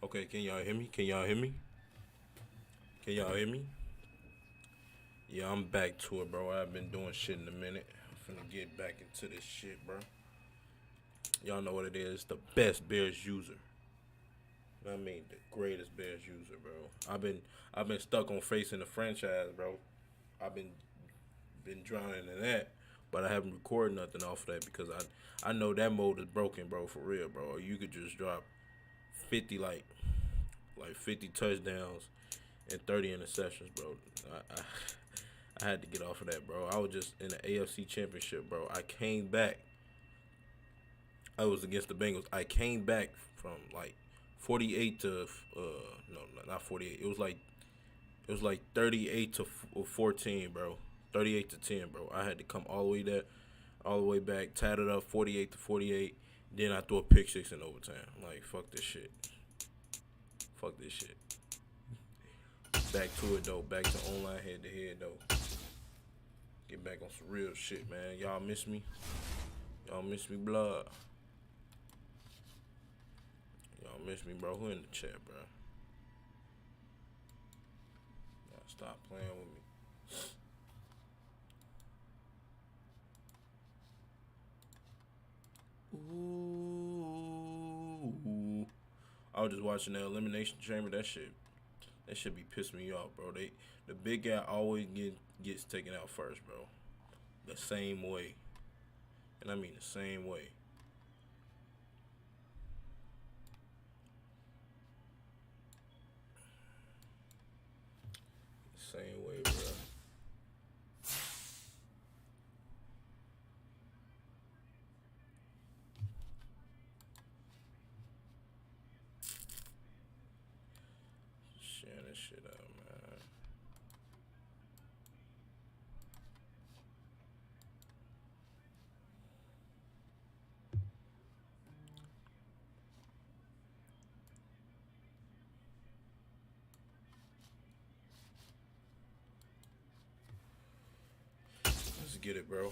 Okay, can y'all hear me? Can y'all hear me? Can y'all hear me? Yeah, I'm back to it, bro. I've been doing shit in a minute. I'm finna get back into this shit, bro. Y'all know what it is. The best Bears user. I mean, the greatest Bears user, bro. I've been stuck on facing the franchise, bro. I've been drowning in that, but I haven't recorded nothing off of that because I know that mode is broken, bro, for real, bro. You could just drop 50 like 50 touchdowns and 30 interceptions, bro. I had to get off of that, bro. I was just in the AFC Championship, bro. I came back. I was against the Bengals. I came back from like 48 to no, not 48. It was like 38 to 14, bro. 38 to 10, bro. I had to come all the way back, tied it up 48 to 48. Then I threw a pick six in overtime. Like, fuck this shit. Fuck this shit. Back to it though. Back to online head to head though. Get back on some real shit, man. Y'all miss me? Y'all miss me, blood? Y'all miss me, bro? Who in the chat, bro? Y'all stop playing with me. Ooh. I was just watching the Elimination Chamber. That should be pissing me off, bro. The big guy always gets taken out first, bro. The same way. And I mean the same way. The same way, bro. Sharing this shit out, man. Let's get it, bro.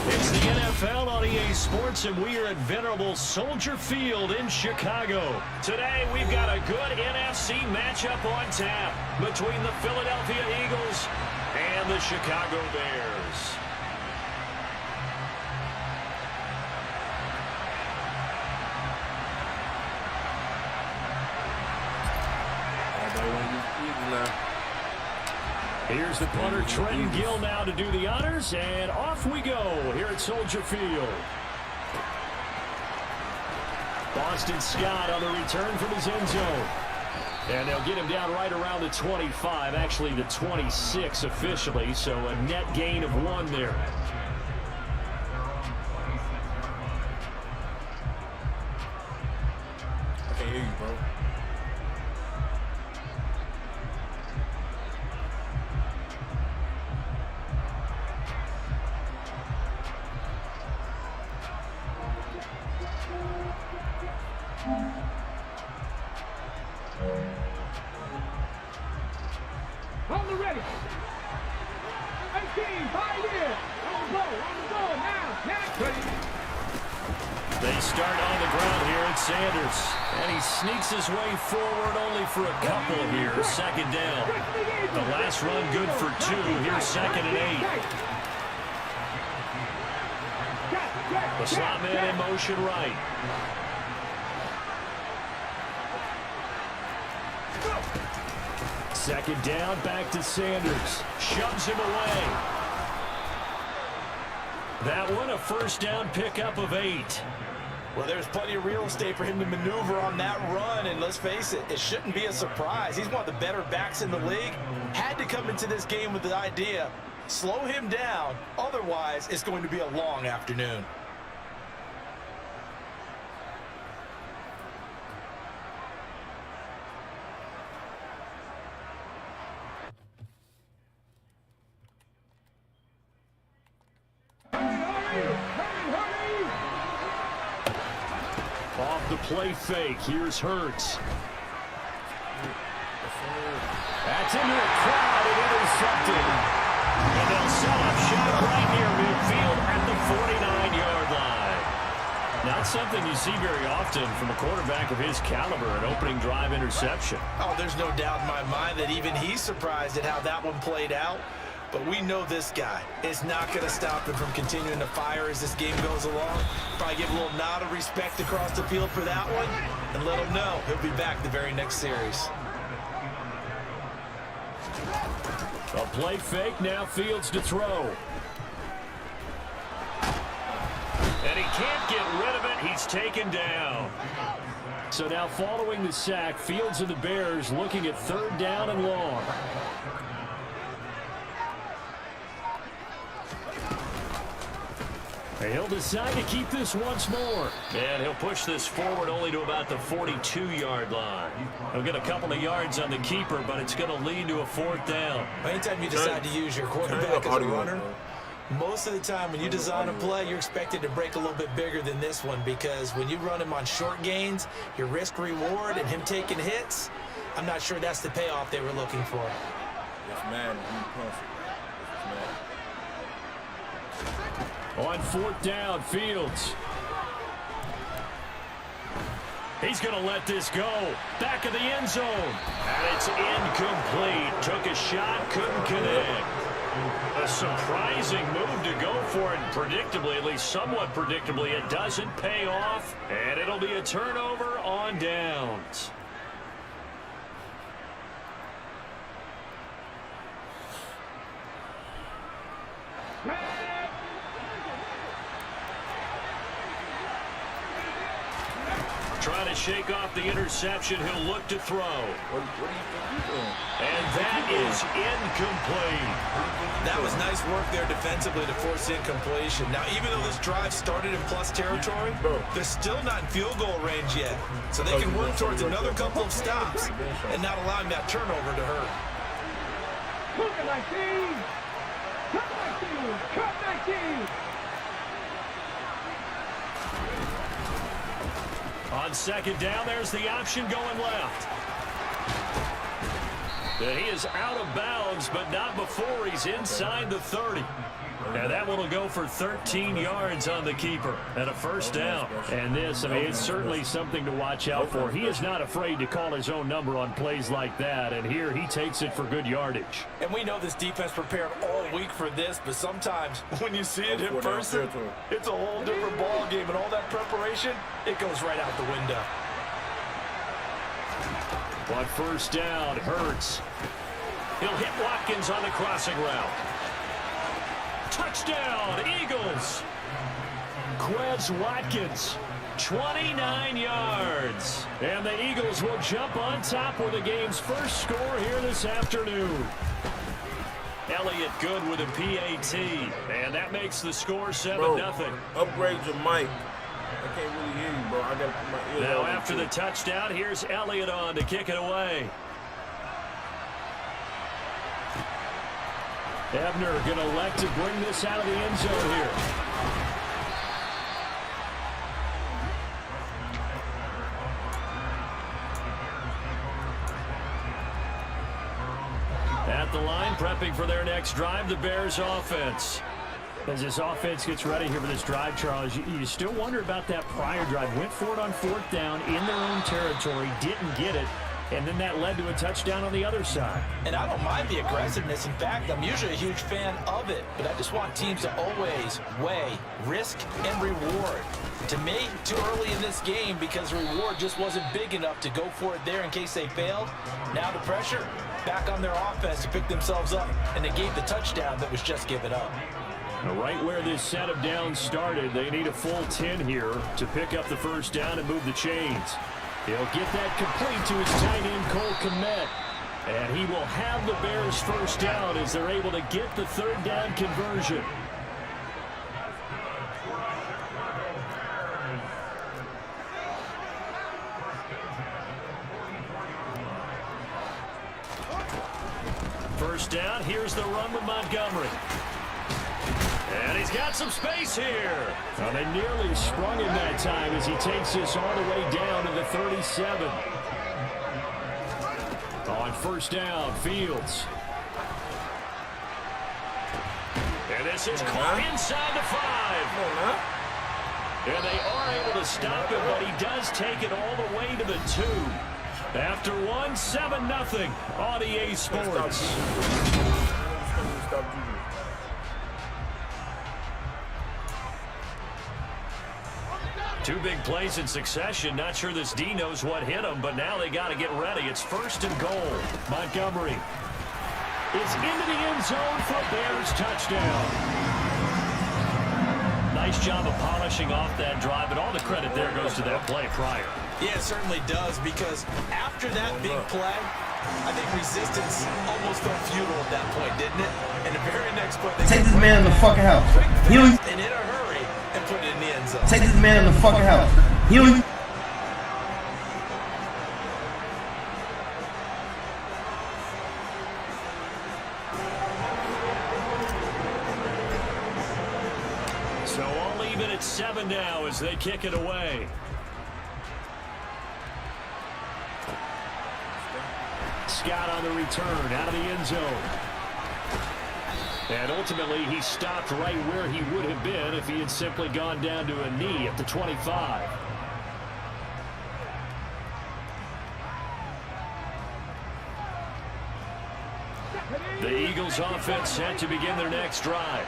It's the NFL on EA Sports, and we are at venerable Soldier Field in Chicago. Today, we've got a good NFC matchup on tap between the Philadelphia Eagles and the Chicago Bears. Here's the punter, Trenton Gill, now to do the honors, and off we go here at Soldier Field. Boston Scott on the return from his end zone. And they'll get him down right around the 25, actually the 26 officially, so a net gain of 1 there. I can't hear you, bro. On the ready. 18, right here. On the go now. Next. Ready. They start on the ground here at Sanders. And he sneaks his way forward only for a couple here. Second down. The last run good for 2. Here's second and 8. The slot man in motion right. Second down, back to Sanders. Shoves him away. That one, a first down pickup of 8. Well, there's plenty of real estate for him to maneuver on that run, and let's face it, it shouldn't be a surprise. He's one of the better backs in the league. Had to come into this game with the idea, slow him down, otherwise it's going to be a long afternoon. Off the play fake, here's Hurts. That's into a crowd and intercepted. And they'll set up shop right near midfield at the 49-yard line. Not something you see very often from a quarterback of his caliber, an opening drive interception. Oh, there's no doubt in my mind that even he's surprised at how that one played out. But we know this guy is not going to stop him from continuing to fire as this game goes along. Probably give a little nod of respect across the field for that one and let him know he'll be back the very next series. A play fake, now Fields to throw. And he can't get rid of it. He's taken down. So now following the sack, Fields and the Bears looking at 3rd down and long. And he'll decide to keep this once more. And he'll push this forward only to about the 42-yard line. He'll get a couple of yards on the keeper, but it's going to lead to a 4th down. Anytime you decide to use your quarterback as a runner, most of the time when you design a play, you're expected to break a little bit bigger than this one, because when you run him on short gains, your risk-reward and him taking hits, I'm not sure that's the payoff they were looking for. It's mad. On 4th down, Fields. He's going to let this go. Back of the end zone. And it's incomplete. Took a shot, couldn't connect. A surprising move to go for it. Predictably, at least somewhat predictably, it doesn't pay off. And it'll be a turnover on downs. Trying to shake off the interception. He'll look to throw. What do you think he's doing? And that is incomplete. That was nice work there defensively to force incompletion. Now, even though this drive started in plus territory, they're still not in field goal range yet. So they can work towards another couple of stops and not allowing that turnover to hurt. Cook it like these. Cut like these. Cut like these. On 2nd down, there's the option going left. He is out of bounds, but not before he's inside the 30. Now that one will go for 13 yards on the keeper and a 1st down. And this, I mean, it's certainly something to watch out for. He is not afraid to call his own number on plays like that, and here he takes it for good yardage. And we know this defense prepared all week for this, but sometimes when you see it in person, it's a whole different ball game, and all that preparation, it goes right out the window. On 1st down, Hurts. He'll hit Watkins on the crossing route. Touchdown, Eagles. Quez Watkins, 29 yards. And the Eagles will jump on top with the game's first score here this afternoon. Elliott good with a PAT. And that makes the score 7-0. Upgrade your mic. I can't really hear you, bro. I got to put my ears Now on after the touchdown, here's Elliott on to kick it away. Ebner going to elect to bring this out of the end zone here. At the line, prepping for their next drive, the Bears offense. As this offense gets ready here for this drive, Charles, you still wonder about that prior drive. Went for it on 4th down in their own territory, didn't get it. And then that led to a touchdown on the other side. And I don't mind the aggressiveness. In fact, I'm usually a huge fan of it. But I just want teams to always weigh risk and reward. To me, too early in this game because the reward just wasn't big enough to go for it there in case they failed. Now the pressure back on their offense to pick themselves up. And they gave the touchdown that was just given up. Right where this set of downs started, they need a full 10 here to pick up the 1st down and move the chains. He'll get that complete to his tight end, Cole Kmet. And he will have the Bears 1st down as they're able to get the 3rd down conversion. First down, here's the run with Montgomery. And He's got some space here. Well, they nearly sprung him that time as he takes this all the way down to the 37. On first down, Fields. And this is caught inside the 5. And they are able to stop him, but he does take it all the way to the 2. After 7-0 on EA Sports. Two big plays in succession. Not sure this D knows what hit him, but now they got to get ready. It's 1st and goal. Montgomery is into the end zone for a Bears touchdown. Nice job of polishing off that drive, but all the credit there goes to that play prior. Yeah, it certainly does, because after that big play, I think resistance almost felt futile at that point, didn't it? And the very next play, they take this man in the fucking house. And in a hurry and put it in the end zone. Take this man in the fucking house. So all even at 7 now as they kick it away. Scott on the return out of the end zone. And ultimately he stopped right where he would have been if he had simply gone down to a knee at the 25. The Eagles offense set to begin their next drive.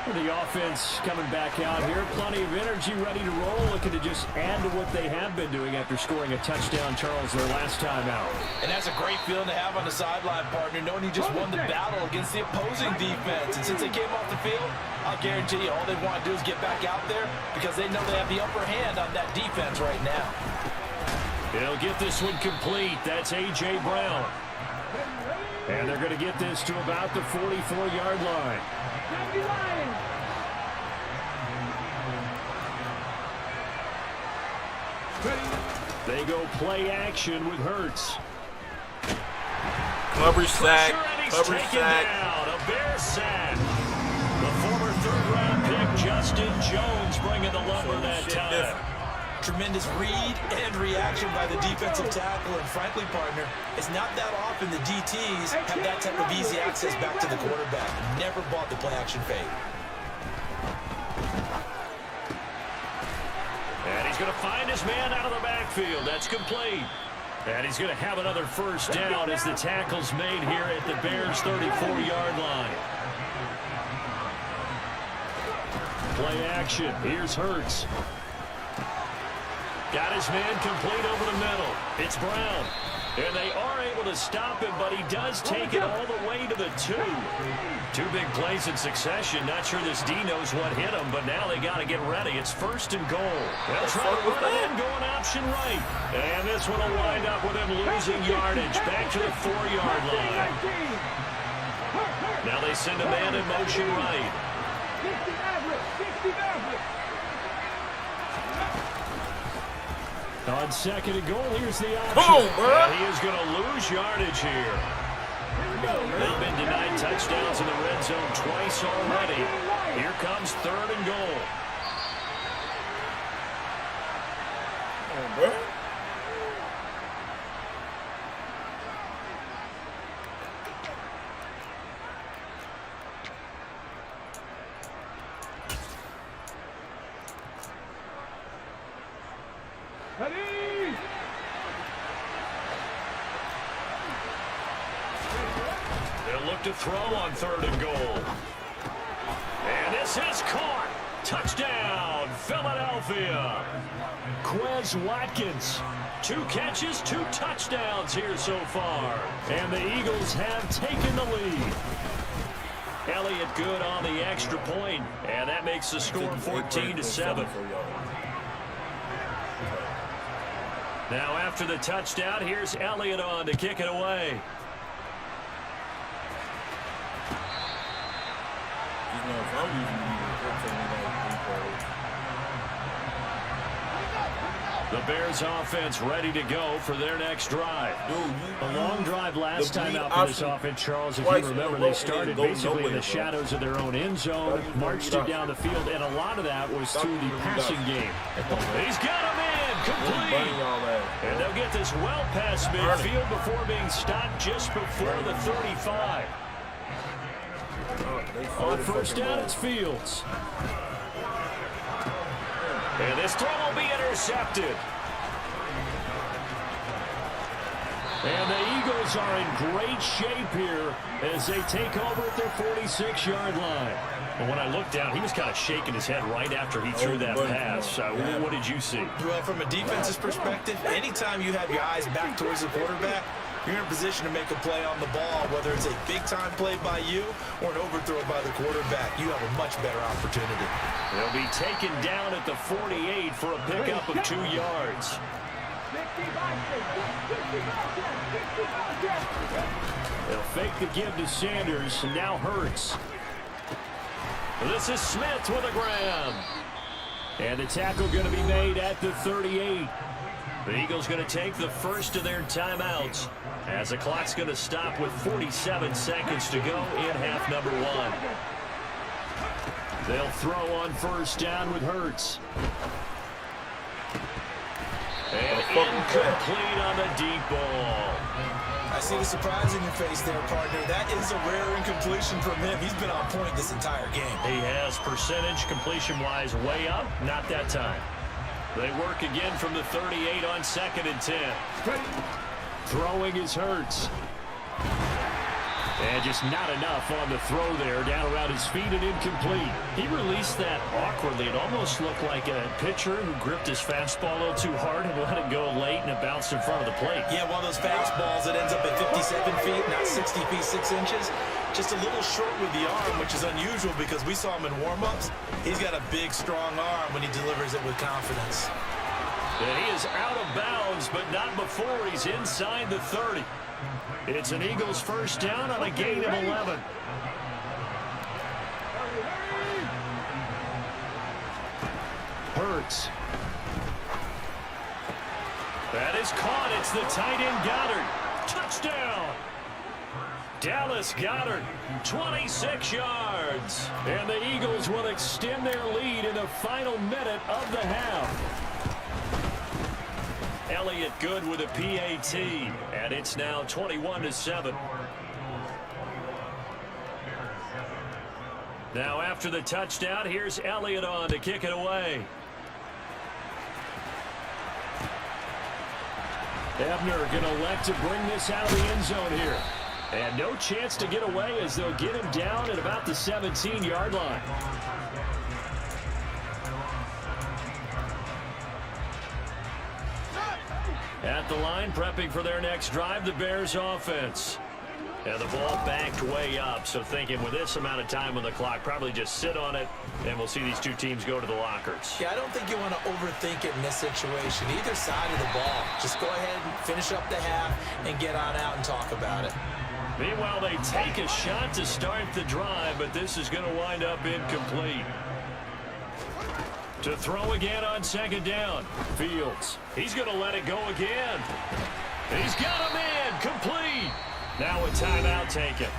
The offense coming back out here. Plenty of energy, ready to roll, looking to just add to what they have been doing after scoring a touchdown, Charles, their last time out. And that's a great feeling to have on the sideline, partner, knowing you just won the battle against the opposing defense. And since they came off the field, I'll guarantee you all they want to do is get back out there because they know they have the upper hand on that defense right now. They'll get this one complete. That's A.J. Brown. And they're going to get this to about the 44-yard line. They go play action with Hurts. Cover sack. Cover sack. Down. A Bear sack. The former third-round pick, Justin Jones, bringing the lumber that time. Tremendous read and reaction by the defensive tackle. And frankly, partner, it's not that often the DTs have that type of easy access back to the quarterback. Never bought the play action fade. And he's going to find his man out of the backfield. That's complete. And he's going to have another first down as the tackle's made here at the Bears' 34-yard line. Play action. Here's Hurts. Got his man complete over the middle. It's Brown. And they are able to stop him, but he does take it all the way to the 2. Two big plays in succession. Not sure this D knows what hit him, but now they got to get ready. It's 1st and goal. They'll try to run in, going option right. And this one will wind up with him losing yardage. Back to the 4-yard line. Now they send a man in motion right. 60 average. On 2nd and goal, here's the option. Come on, bro. And he is going to lose yardage here. They've been denied touchdowns in the red zone twice already. Here comes 3rd and goal. Come on, bro. They'll look to throw on 3rd and goal. And this is caught. Touchdown, Philadelphia. Quez Watkins. 2 catches, 2 touchdowns here so far. And the Eagles have taken the lead. Elliott good on the extra point, and that makes the score 14-7. Now after the touchdown, here's Elliott on to kick it away. The Bears offense ready to go for their next drive. A long drive last time out for this offense, Charles. If you remember, they started basically in the shadows of their own end zone, marched it down the field, and a lot of that was through the passing game. He's got him in, complete. And they'll get this well past midfield before being stopped just before the 35. On first down, it's Fields. And this throw will be intercepted. And the Eagles are in great shape here as they take over at their 46-yard line. But when I looked down, he was kind of shaking his head right after he threw that pass. What did you see? Well, from a defense's perspective, anytime you have your eyes back towards the quarterback, you're in a position to make a play on the ball, whether it's a big-time play by you or an overthrow by the quarterback. You have a much better opportunity. They'll be taken down at the 48 for a pickup of 2 yards. They'll fake the give to Sanders, and now Hurts. This is Smith with a grab. And the tackle going to be made at the 38. The Eagles going to take the first of their timeouts as the clock's going to stop with 47 seconds to go in half number 1. They'll throw on first down with Hurts. And incomplete on the deep ball. I see the surprise in your face there, partner. That is a rare incompletion from him. He's been on point this entire game. He has percentage completion-wise way up. Not that time. They work again from the 38 on 2nd and 10. Throwing is Hurts. And just not enough on the throw there, down around his feet and incomplete. He released that awkwardly. It almost looked like a pitcher who gripped his fastball a little too hard and let it go late, and it bounced in front of the plate. Yeah, one of those fastballs that ends up at 57 feet, not 60 feet, 6 inches. Just a little short with the arm, which is unusual because we saw him in warm-ups. He's got a big, strong arm when he delivers it with confidence. And he is out of bounds, but not before he's inside the 30. It's an Eagles first down on a gain of 11. Hurts. That is caught. It's the tight end Goddard. Touchdown. Dallas Goddard, 26 yards. And the Eagles will extend their lead in the final minute of the half. Elliott good with a PAT, and it's now 21-7. Now after the touchdown, here's Elliott on to kick it away. Ebner going to elect to bring this out of the end zone here. And no chance to get away as they'll get him down at about the 17-yard line. At the line, prepping for their next drive, the Bears offense. And the ball backed way up, so thinking with this amount of time on the clock, probably just sit on it, and we'll see these two teams go to the lockers. Yeah, I don't think you want to overthink it in this situation. Either side of the ball. Just go ahead and finish up the half and get on out and talk about it. Meanwhile, they take a shot to start the drive, but this is going to wind up incomplete. To throw again on second down. Fields. He's going to let it go again. He's got him in. Complete. Now a timeout taken.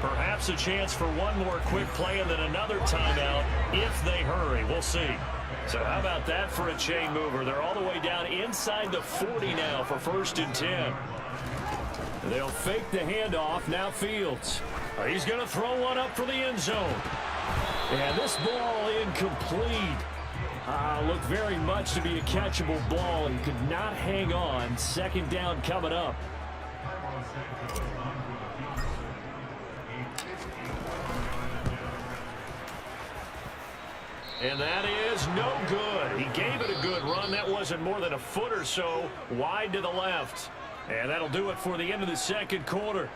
Perhaps a chance for one more quick play and then another timeout if they hurry. We'll see. So how about that for a chain mover? They're all the way down inside the 40 now for 1st and 10. They'll fake the handoff. Now Fields. He's going to throw one up for the end zone. And this ball incomplete. Looked very much to be a catchable ball and could not hang on. Second down coming up. And that is no good. He gave it a good run. That wasn't more than a foot or so wide to the left. And that'll do it for the end of the second quarter.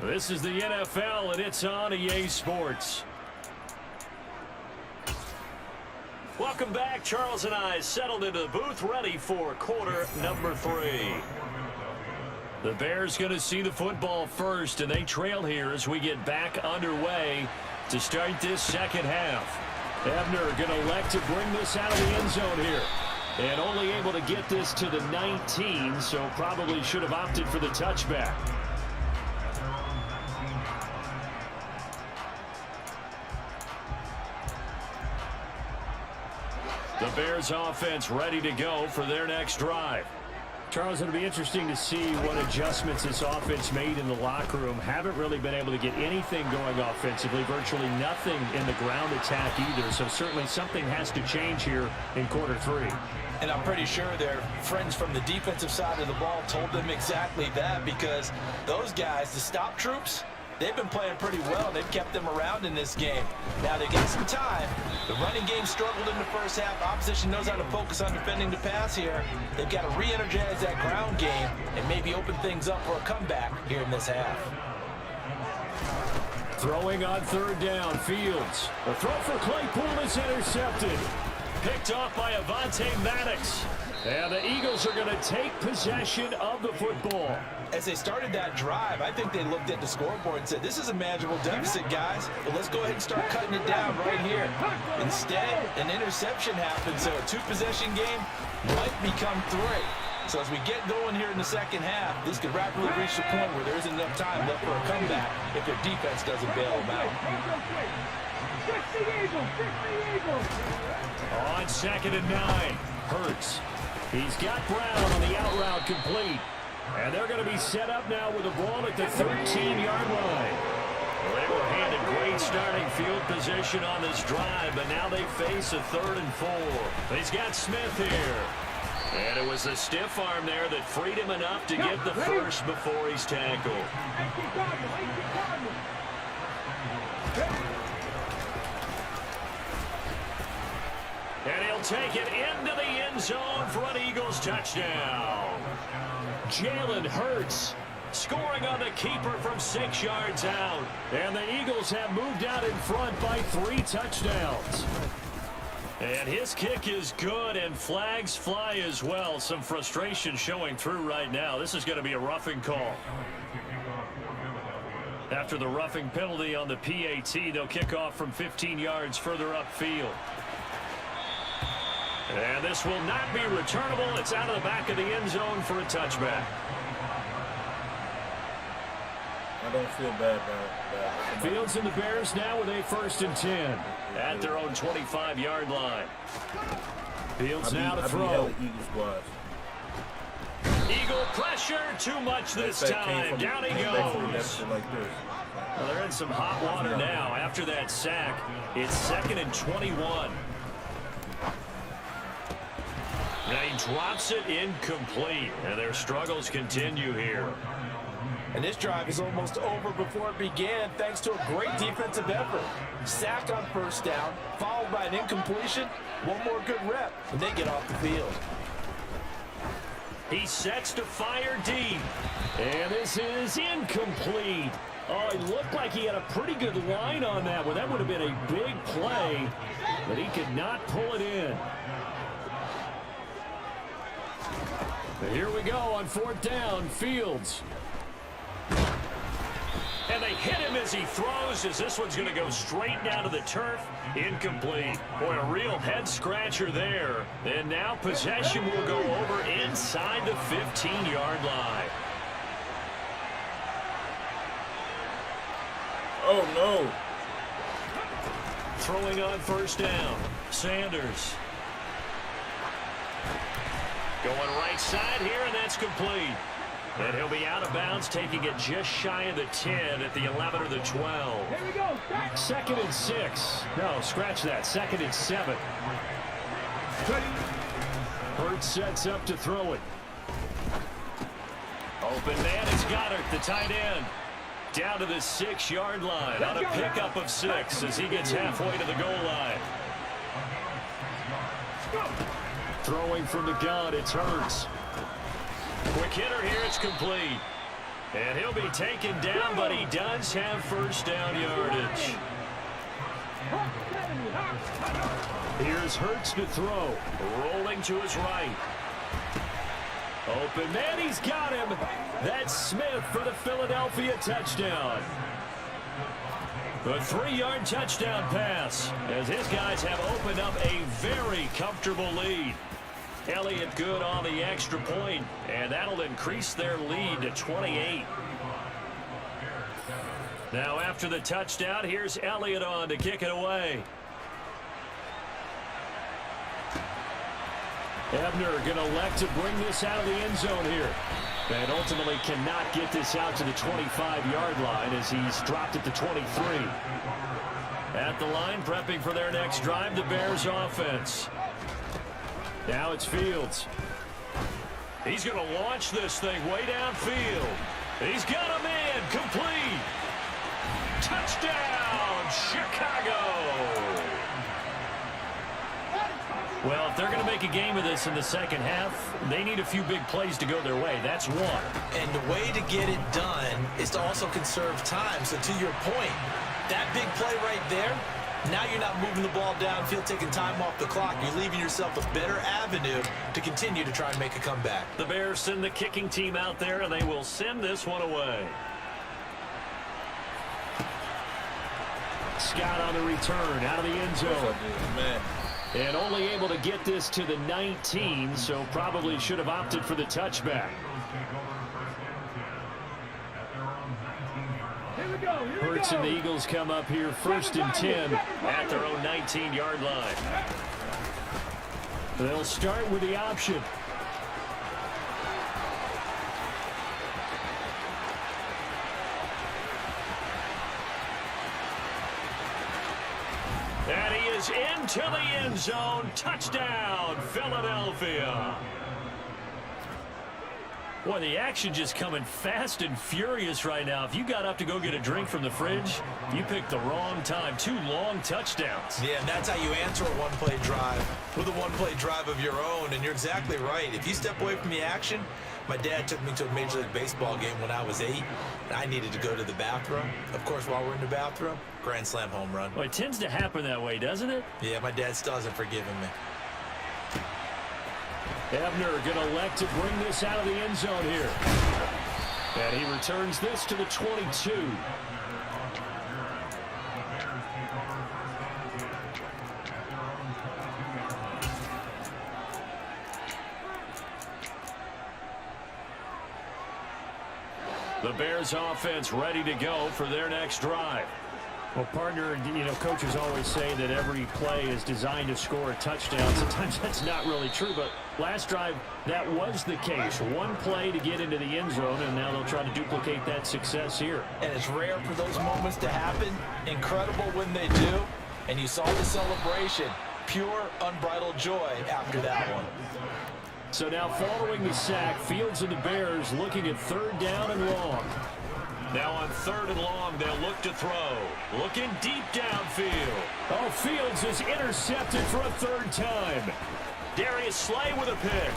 This is the NFL, and it's on EA Sports. Welcome back. Charles and I settled into the booth, ready for quarter number 3. The Bears going to see the football first, and they trail here as we get back underway to start this second half. Ebner going to elect to bring this out of the end zone here. And only able to get this to the 19, so probably should have opted for the touchback. The Bears offense ready to go for their next drive. Charles, it'll be interesting to see what adjustments this offense made in the locker room. Haven't really been able to get anything going offensively, virtually nothing in the ground attack either. So certainly something has to change here in quarter 3. And I'm pretty sure their friends from the defensive side of the ball told them exactly that, because those guys, the stop troops, they've been playing pretty well. They've kept them around in this game. Now they get some time. The running game struggled in the first half. Opposition knows how to focus on defending the pass here. They've got to re-energize that ground game and maybe open things up for a comeback here in this half. Throwing on 3rd down, Fields. The throw for Claypool is intercepted. Picked off by Avonte Maddox. And the Eagles are going to take possession of the football. As they started that drive, I think they looked at the scoreboard and said, this is a manageable deficit, guys, but let's go ahead and start cutting it down right here. Instead, an interception happened, so a 2-possession game might become 3. So as we get going here in the second half, this could rapidly reach the point where there isn't enough time left for a comeback if their defense doesn't bail them out. On 2nd and 9, Hurts. He's got Brown on the out route complete. And they're going to be set up now with the ball at the 13-yard line. Well, they were handed great starting field position on this drive, but now they face a 3rd and 4. He's got Smith here. And it was the stiff arm there that freed him enough to get the first before he's tackled. And he'll take it into the end zone for an Eagles touchdown. Jalen Hurts scoring on the keeper from 6 yards out. And the Eagles have moved out in front by 3 touchdowns. And his kick is good, and flags fly as well. Some frustration showing through right now. This is going to be a roughing call. After the roughing penalty on the PAT, they'll kick off from 15 yards further upfield. And this will not be returnable. It's out of the back of the end zone for a touchback. I don't feel bad about it. Fields and the Bears now with a 1st and 10 at their own 25-yard line. Fields now to throw. Eagle pressure, too much this time. Down he goes. Well, they're in some hot water now. After that sack, it's 2nd and 21. Now he drops it incomplete, and their struggles continue here. And this drive is almost over before it began, thanks to a great defensive effort. Sack on 1st down, followed by an incompletion. One more good rep, and they get off the field. He sets to fire deep. And this is incomplete. Oh, it looked like he had a pretty good line on that one. That would have been a big play, but he could not pull it in. Here we go on 4th down, Fields. And they hit him as he throws, as this one's going to go straight down to the turf. Incomplete. Boy, a real head-scratcher there. And now possession will go over inside the 15-yard line. Oh, no. Throwing on 1st down, Sanders. Going right side here, and that's complete. And he'll be out of bounds, taking it just shy of the 10 at the 11 or the 12. Here we go. 2nd and 6. No, scratch that. 2nd and 7. Hurts sets up to throw it. Open man, it's Goddard, the tight end. Down to the 6-yard line on a pickup of 6 as he gets halfway to the goal line. Throwing from the gun, it's Hurts. Quick hitter here, it's complete. And he'll be taken down, but he does have 1st down yardage. Here's Hurts to throw. Rolling to his right. Open man, he's got him. That's Smith for the Philadelphia touchdown. A 3-yard touchdown pass as his guys have opened up a very comfortable lead. Elliott good on the extra point, and that'll increase their lead to 28. Now after the touchdown, here's Elliott on to kick it away. Ebner going to elect to bring this out of the end zone here. And ultimately cannot get this out to the 25-yard line as he's dropped it to 23. At the line, prepping for their next drive, the Bears offense. Now it's Fields. He's going to launch this thing way downfield. He's got a man complete. Touchdown, Chicago. Well, if they're going to make a game of this in the second half, they need a few big plays to go their way. That's one. And the way to get it done is to also conserve time. So to your point, that big play right there, now you're not moving the ball downfield, taking time off the clock. You're leaving yourself a better avenue to continue to try and make a comeback. The Bears send the kicking team out there, and they will send this one away. Scott on the return, out of the end zone. And only able to get this to the 19, so probably should have opted for the touchback. Hurts and the Eagles come up here 1st and 10 at their own 19-yard line. They'll start with the option. And he is into the end zone. Touchdown, Philadelphia. Boy, the action just coming fast and furious right now. If you got up to go get a drink from the fridge, you picked the wrong time. 2 long touchdowns. Yeah, and that's how you answer a one-play drive with a one-play drive of your own. And you're exactly right. If you step away from the action, my dad took me to a Major League Baseball game when I was 8, and I needed to go to the bathroom. Of course, while we're in the bathroom, grand slam home run. Well, it tends to happen that way, doesn't it? Yeah, my dad still hasn't forgiven me. Ebner going to elect to bring this out of the end zone here. And he returns this to the 22. The Bears offense ready to go for their next drive. Well, partner, you know, coaches always say that every play is designed to score a touchdown. Sometimes that's not really true, but last drive, that was the case. One play to get into the end zone, and now they'll try to duplicate that success here. And it's rare for those moments to happen. Incredible when they do. And you saw the celebration. Pure, unbridled joy after that one. So now following the sack, Fields and the Bears looking at 3rd down and long. Now on 3rd and long, they'll look to throw. Looking deep downfield. Oh, Fields is intercepted for a 3rd time. Darius Slay with a pick.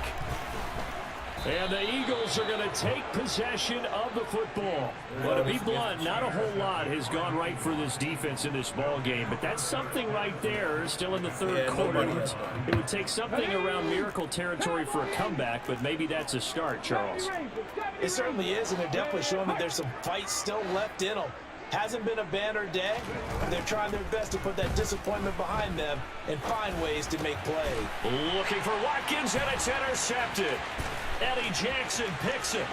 And the Eagles are going to take possession of the football. Well, to be blunt, not a whole lot has gone right for this defense in this ball game, but that's something right there still in the 3rd quarter. It would take something around miracle territory for a comeback, but maybe that's a start, Charles. It certainly is, and they're definitely showing that there's some fight still left in them. Hasn't been a banner day. They're trying their best to put that disappointment behind them and find ways to make play. Looking for Watkins, and it's intercepted. Eddie Jackson picks it.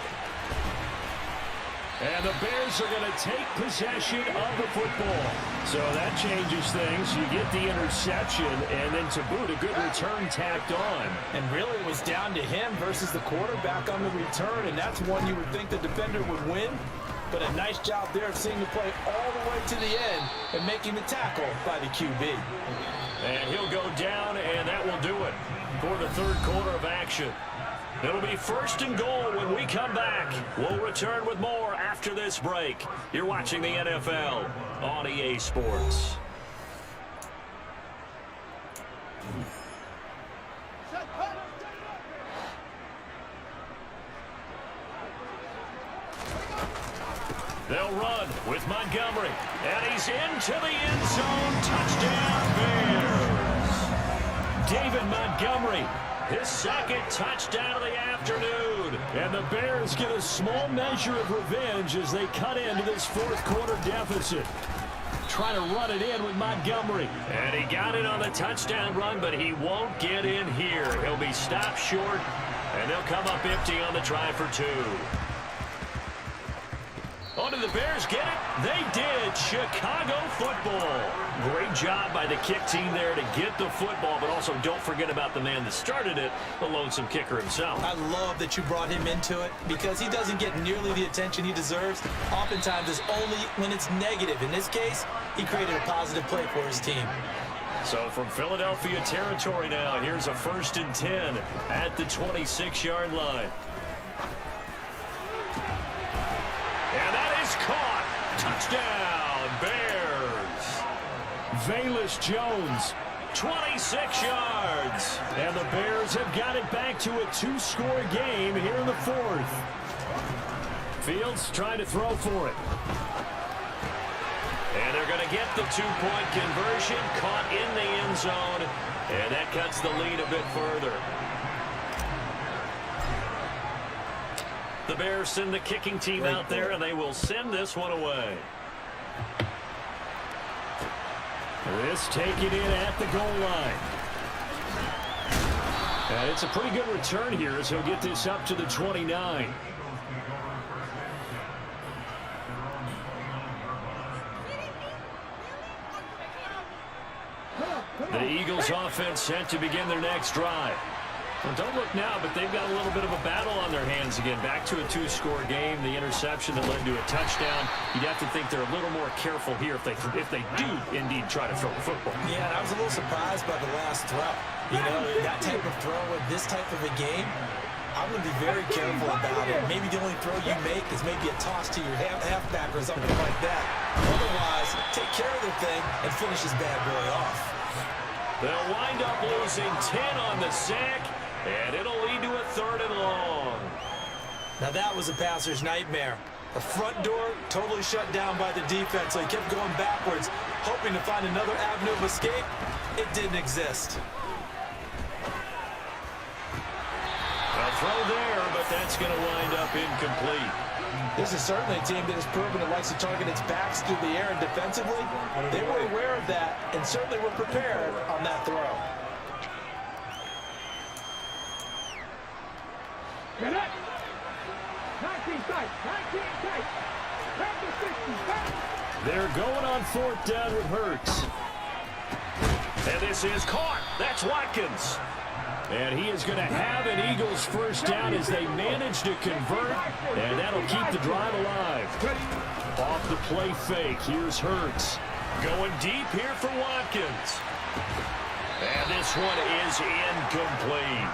And the Bears are going to take possession of the football. So that changes things. You get the interception, and then to boot, a good return tacked on. And really, it was down to him versus the quarterback on the return, and that's one you would think the defender would win. But a nice job there of seeing the play all the way to the end and making the tackle by the QB. And he'll go down, and that will do it for the 3rd quarter of action. It'll be 1st and goal when we come back. We'll return with more after this break. You're watching the NFL on EA Sports. They'll run with Montgomery, and he's into the end zone. Touchdown, Bears. David Montgomery, his 2nd touchdown of the afternoon. And the Bears get a small measure of revenge as they cut into this 4th quarter deficit. trying to run it in with Montgomery. And he got it on the touchdown run, but he won't get in here. He'll be stopped short, and they'll come up empty on the try for 2. Oh, did the Bears get it? They did. Chicago football. Great job by the kick team there to get the football, but also don't forget about the man that started it, the lonesome kicker himself. I love that you brought him into it because he doesn't get nearly the attention he deserves. Oftentimes it's only when it's negative. In this case, he created a positive play for his team. So from Philadelphia territory now, here's a 1st and 10 at the 26-yard line. And that is caught. Touchdown, Bears. Velus Jones, 26 yards. And the Bears have got it back to a 2-score game here in the 4th. Fields trying to throw for it. And they're going to get the 2-point conversion, caught in the end zone. And that cuts the lead a bit further. The Bears send the kicking team out there, and they will send this one away. This taken in at the goal line. And it's a pretty good return here as he'll get this up to the 29. The Eagles offense set to begin their next drive. Well, don't look now, but they've got a little bit of a battle on their hands again. Back to a 2-score game. The interception that led to a touchdown. You'd have to think they're a little more careful here if they do indeed try to throw the football. Yeah, and I was a little surprised by the last throw. You know, that type of throw in this type of a game, I'm going to be very careful about it. Maybe the only throw you make is maybe a toss to your halfback or something like that. Otherwise, take care of the thing and finish this bad boy off. They'll wind up losing 10 on the sack. And it'll lead to a 3rd and long. Now that was a passer's nightmare. The front door totally shut down by the defense, so he kept going backwards, hoping to find another avenue of escape. It didn't exist. A throw there, but that's going to wind up incomplete. This is certainly a team that has proven it likes to target its backs through the air and defensively. They were aware of that and certainly were prepared on that throw. Get it! 19 tight, 19 tight. Back to 60, back. They're going on 4th down with Hurts. And this is caught. That's Watkins. And he is going to have an Eagles 1st down as they manage to convert. And that'll keep the drive alive. Off the play fake, here's Hurts. Going deep here for Watkins. And this one is incomplete.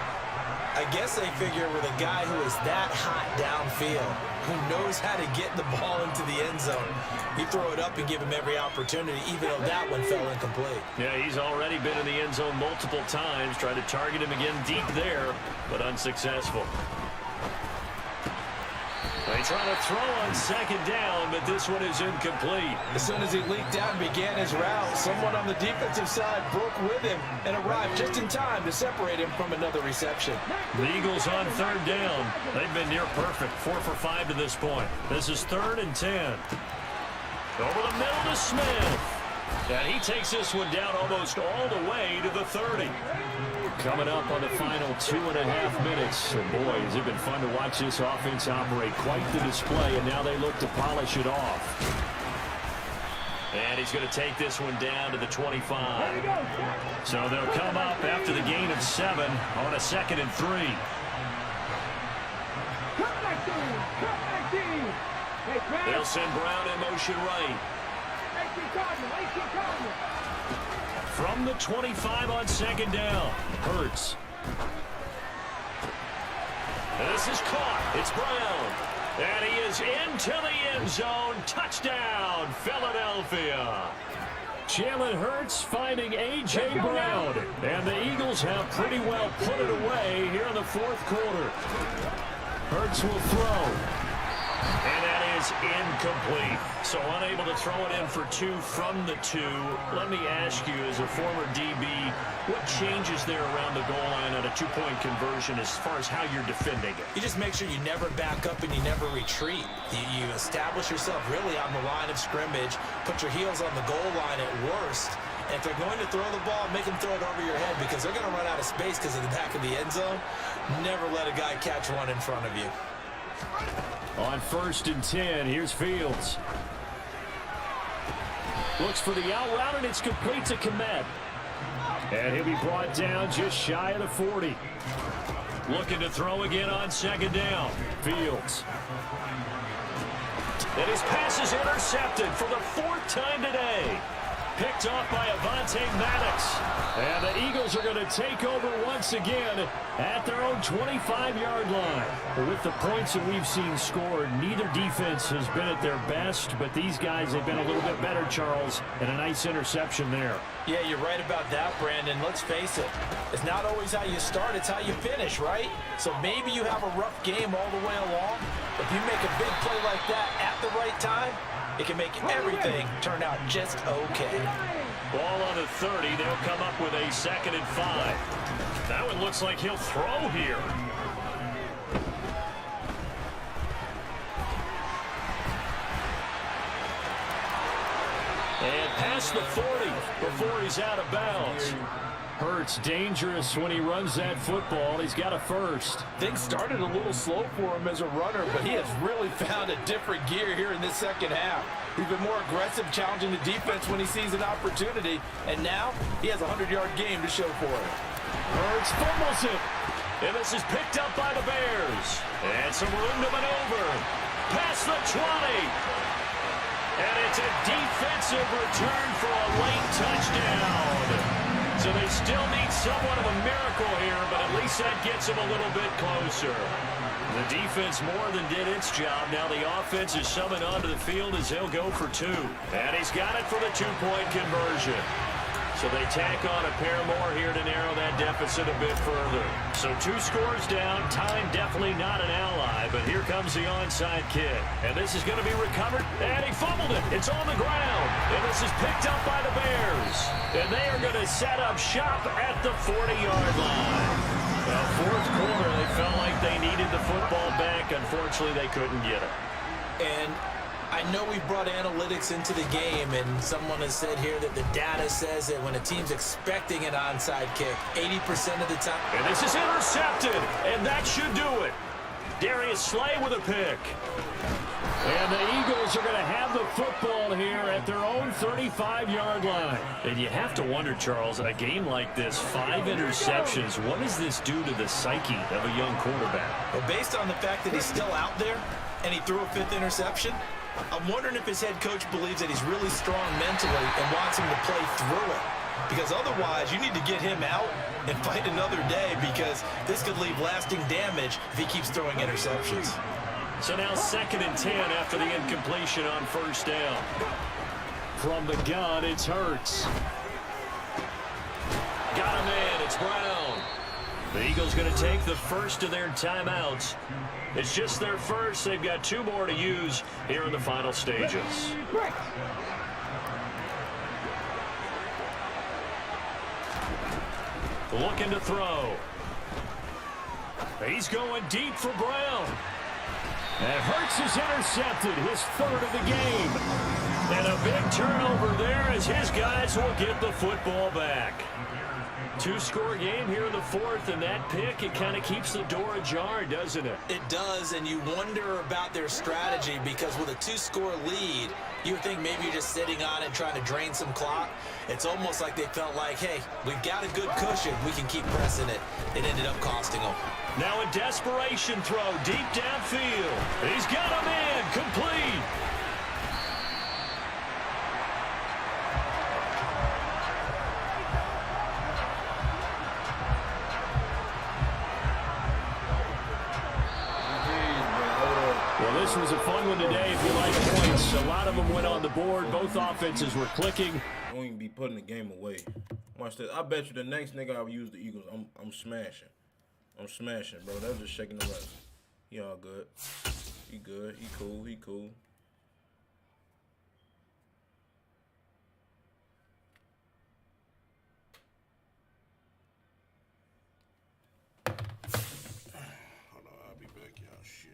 I guess they figure with a guy who is that hot downfield, who knows how to get the ball into the end zone, you throw it up and give him every opportunity, even though that one fell incomplete. Yeah, he's already been in the end zone multiple times, trying to target him again deep there, but unsuccessful. They try to throw on 2nd down, but this one is incomplete. As soon as he leaked out and began his route, someone on the defensive side broke with him and arrived just in time to separate him from another reception. The Eagles on 3rd down. They've been near perfect, 4 for 5 to this point. This is 3rd and 10. Over the middle to Smith. And he takes this one down almost all the way to the 30. Coming up on the final 2.5 minutes. And boy, has it been fun to watch this offense operate. Quite the display, and now they look to polish it off. And he's going to take this one down to the 25. So they'll come up after the gain of 7 on a 2nd and 3. They'll send Brown in motion right. From the 25 on 2nd down, Hurts. This is caught. It's Brown. And he is into the end zone. Touchdown, Philadelphia. Jalen Hurts finding A.J. Brown. And the Eagles have pretty well put it away here in the 4th quarter. Hurts will throw. And that is incomplete. So unable to throw it in for 2 from the 2. Let me ask you, as a former DB, what changes there around the goal line on a 2-point conversion as far as how you're defending it? You just make sure you never back up and you never retreat. You establish yourself really on the line of scrimmage, put your heels on the goal line at worst. And if they're going to throw the ball, make them throw it over your head because they're going to run out of space because of the back of the end zone. Never let a guy catch one in front of you. On 1st and 10, here's Fields. Looks for the out route, and it's complete to Komet. And he'll be brought down just shy of the 40. Looking to throw again on 2nd down. Fields. And his pass is intercepted for the 4th time today. Picked off by Avonte Maddox. And the Eagles are going to take over once again at their own 25-yard line. With the points that we've seen scored, neither defense has been at their best, but these guys have been a little bit better, Charles, and a nice interception there. Yeah, you're right about that, Brandon. Let's face it. It's not always how you start, it's how you finish, right? So maybe you have a rough game all the way along. If you make a big play like that at the right time, it can make everything turn out just okay. Ball on the 30. They'll come up with a 2nd and 5. That one looks like he'll throw here. And past the 40 before he's out of bounds. Hurts dangerous when he runs that football. He's got a 1st. Things started a little slow for him as a runner, but he has really found a different gear here in this 2nd half. He's been more aggressive, challenging the defense when he sees an opportunity, and now he has a 100-yard game to show for it. Hurts fumbles it, and this is picked up by the Bears. And some room to maneuver. Past the 20. And it's a defensive return for a late touchdown. So they still need somewhat of a miracle here, but at least that gets them a little bit closer. The defense more than did its job. Now the offense is summoned onto the field as he'll go for 2. And he's got it for the 2-point conversion. So they tack on a pair more here to narrow that deficit a bit further. So 2 scores down. Time definitely not an ally, but here comes the onside kick. And this is going to be recovered. And he fumbled it. It's on the ground. And this is picked up by the Bears. And they are going to set up shop at the 40-yard line. Well, 4th quarter, they felt like they needed the football back. Unfortunately, they couldn't get it. And I know we brought analytics into the game, and someone has said here that the data says that when a team's expecting an onside kick, 80% of the time. And this is intercepted, and that should do it. Darius Slay with a pick. And the Eagles are going to have the football here at their own 35-yard line. And you have to wonder, Charles, a game like this, 5 interceptions, what does this do to the psyche of a young quarterback? Well, based on the fact that he's still out there and he threw a 5th interception, I'm wondering if his head coach believes that he's really strong mentally and wants him to play through it. Because otherwise, you need to get him out and fight another day, because this could leave lasting damage if he keeps throwing interceptions. So now 2nd and 10 after the incompletion on 1st down. From the gun, it's Hurts. Got a man, it's Brown. The Eagles going to take the first of their timeouts. It's just their first. They've got 2 more to use here in the final stages. Looking to throw. He's going deep for Brown. And Hurts is intercepted, his 3rd of the game. And a big turnover there as his guys will get the football back. 2-score game here in the 4th, and that pick, it kind of keeps the door ajar, doesn't it? It does, and you wonder about their strategy, because with a 2-score lead, you would think maybe you're just sitting on it trying to drain some clock. It's almost like they felt like, hey, we've got a good cushion, we can keep pressing it. It ended up costing them. Now a desperation throw deep downfield. He's got a man, complete. Well, this was a fun one today if you like points. A lot of them went on the board. Both offenses were clicking. Don't even be putting the game away. Watch this. I bet you the next nigga I will use the Eagles, I'm smashing. I'm smashing, bro. That was just shaking the rest. He all good. He good. He cool. He cool. Hold on, I'll be back, y'all. Shit.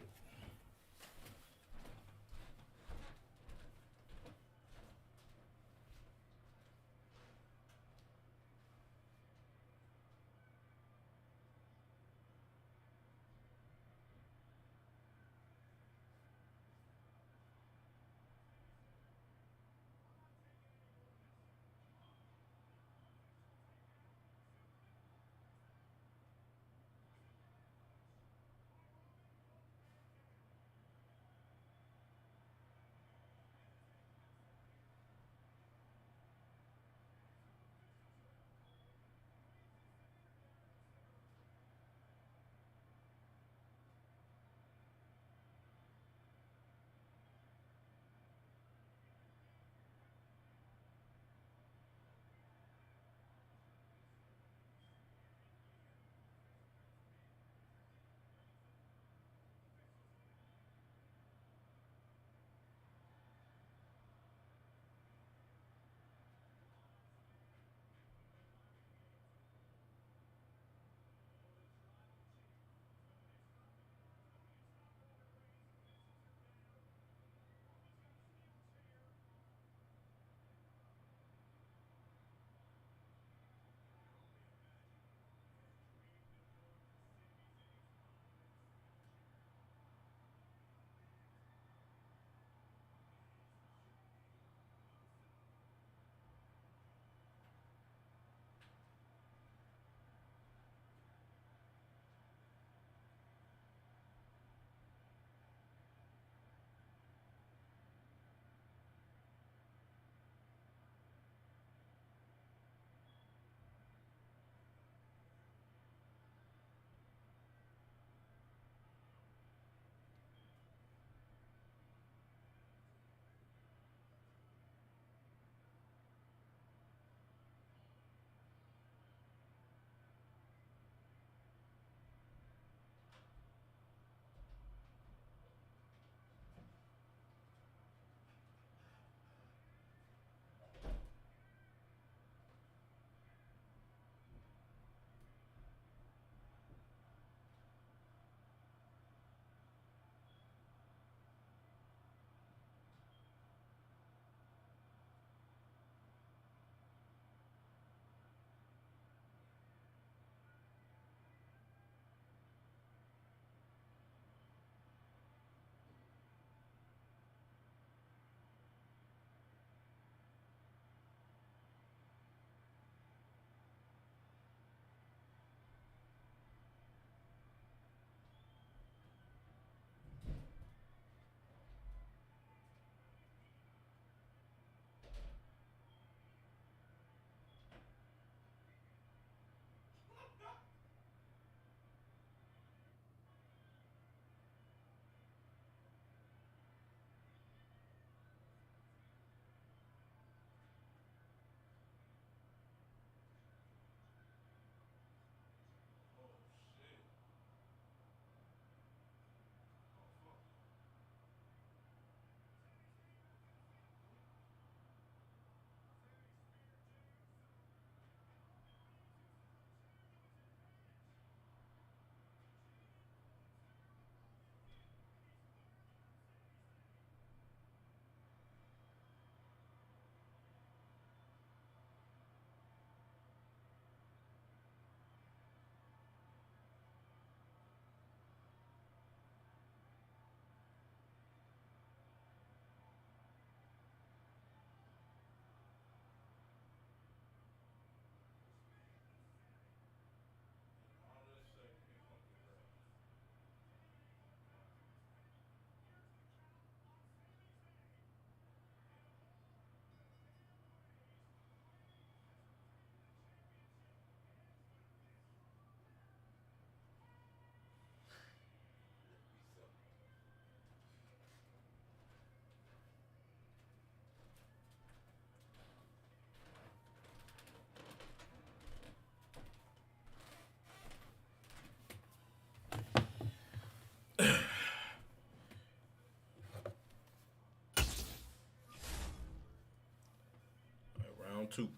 too.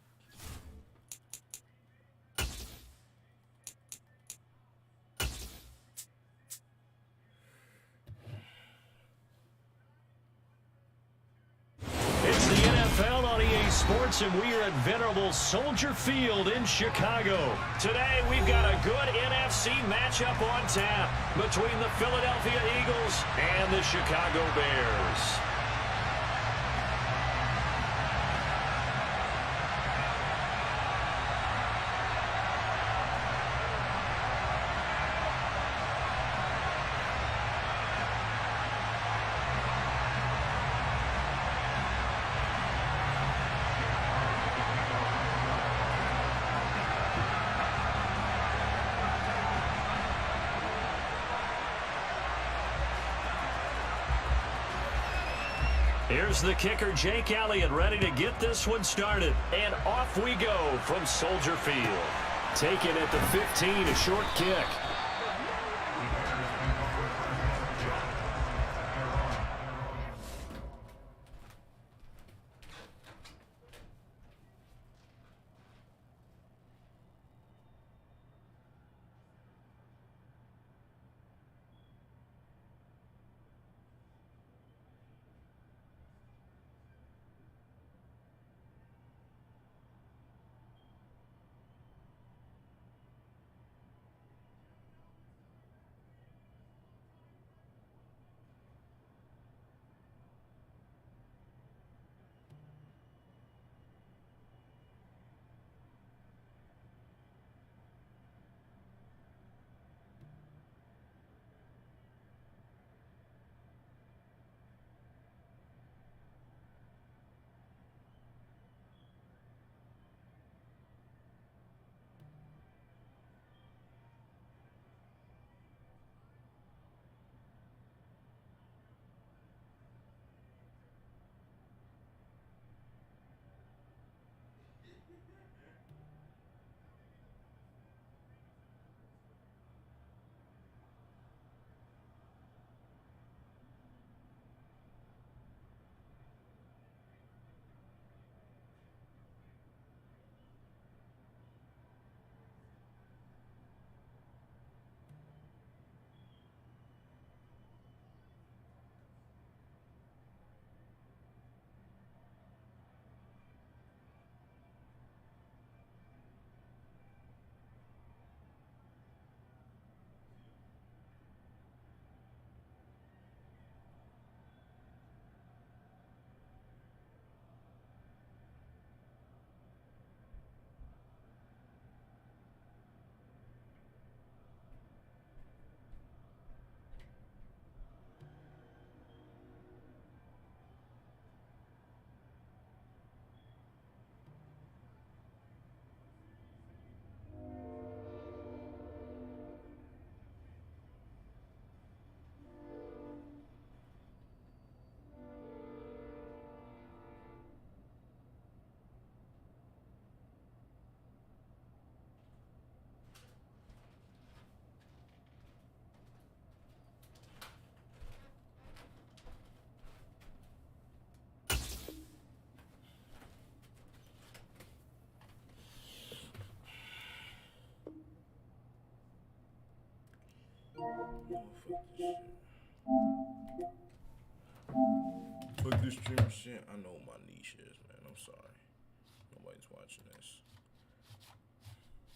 It's the NFL on EA Sports, and we are at venerable Soldier Field in Chicago. Today, we've got a good NFC matchup on tap between the Philadelphia Eagles and the Chicago Bears. Here's the kicker, Jake Elliott, ready to get this one started. And off we go from Soldier Field. Taken at the 15, a short kick. Fuck this stream shit. I know what my niche is, man. I'm sorry. Nobody's watching this.